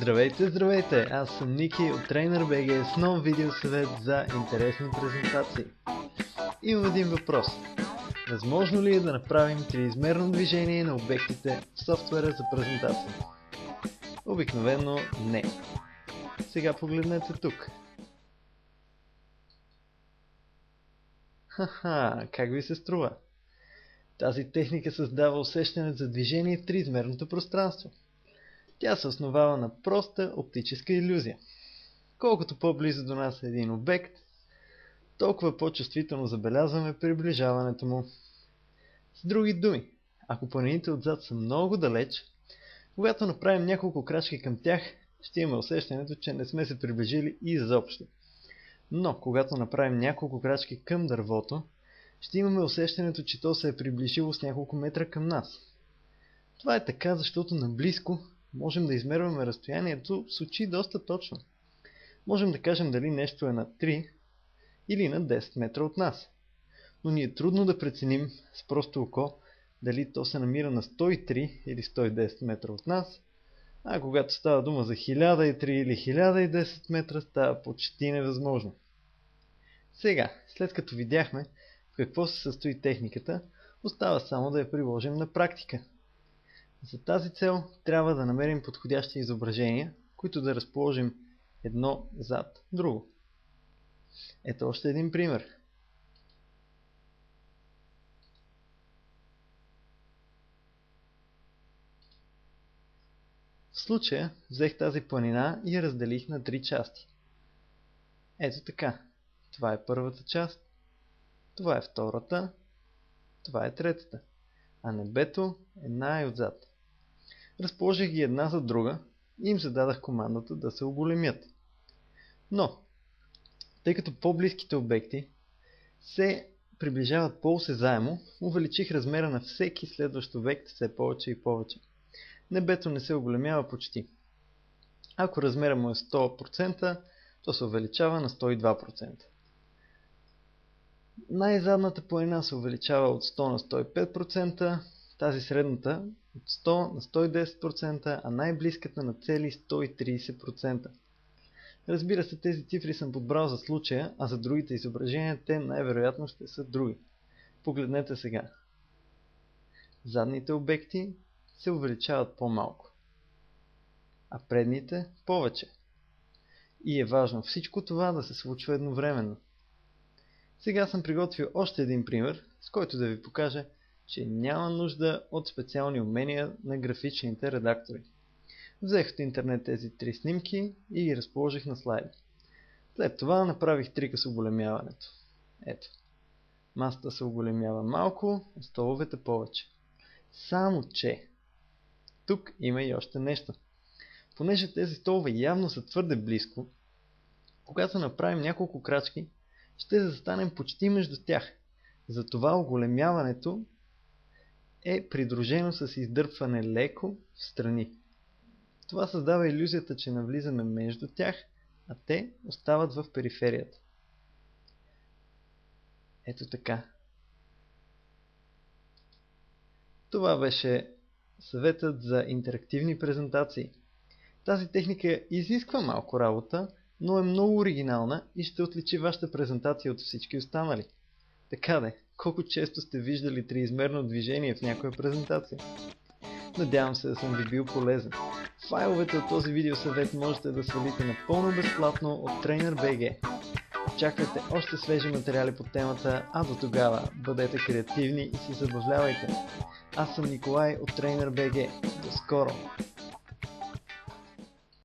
Здравейте, здравейте! Аз съм Ники от TrainerBG с нов видеосъвет за интересни презентации. Имам един въпрос. Възможно ли е да направим триизмерно движение на обектите в софтуера за презентация? Обикновено не. Сега погледнете тук. Хаха, как ви се струва? Тази техника създава усещане за движение в триизмерното пространство. Тя се основава на проста оптическа илюзия. Колкото по-близо до нас е един обект, толкова по-чувствително забелязваме приближаването му. С други думи, ако планините отзад са много далеч, когато направим няколко крачки към тях, ще имаме усещането, че не сме се приближили изобщо. Но, когато направим няколко крачки към дървото, ще имаме усещането, че то се е приближило с няколко метра към нас. Това е така, защото наблизко можем да измерваме разстоянието с очи доста точно. Можем да кажем дали нещо е на 3 или на 10 метра от нас. Но ни е трудно да преценим с просто око дали то се намира на 103 или 110 метра от нас, а когато става дума за 1003 или 1010 метра, става почти невъзможно. Сега, след като видяхме в какво се състои техниката, остава само да я приложим на практика. За тази цел трябва да намерим подходящи изображения, които да разположим едно зад друго. Ето още един пример. В случая взех тази планина и я разделих на 3 части. Ето така. Това е първата част, това е втората, това е третата, а небето е най-отзад. Разположих ги една за друга и им зададах командата да се оголемят. Но, тъй като по-близките обекти се приближават по-осезаемо, увеличих размера на всеки следващ обект все повече и повече. Небето не се оголемява почти. Ако размера му е 100%, то се увеличава на 102%. Най-задната планина се увеличава от 100 на 105%, тази средната от 100 на 110%, а най-близката на цели 130%. Разбира се, тези цифри съм подбрал за случая, а за другите изображения те най-вероятно ще са други. Погледнете сега. Задните обекти се увеличават по-малко, а предните повече. И е важно всичко това да се случва едновременно. Сега съм приготвил още един пример, с който да ви покажа, че няма нужда от специални умения на графичните редактори. Взех от интернет тези 3 снимки и ги разположих на слайда. След това направих трика с оголемяването. Ето. Масата се оголемява малко, а столовете повече. Само че тук има и още нещо. Понеже тези столове явно са твърде близко, когато направим няколко крачки, ще застанем почти между тях. Затова оголемяването е придружено с издърпване леко в страни. Това създава илюзията, че навлизаме между тях, а те остават в периферията. Ето така. Това беше съветът за интерактивни презентации. Тази техника изисква малко работа, но е много оригинална и ще отличи вашата презентация от всички останали. Така де, колко често сте виждали триизмерно движение в някоя презентация? Надявам се да съм ви бил полезен. Файловете от този видеосъвет можете да свалите напълно безплатно от TrainerBG. Очаквайте още свежи материали по темата, а до тогава бъдете креативни и се забавлявайте. Аз съм Николай от TrainerBG. До скоро!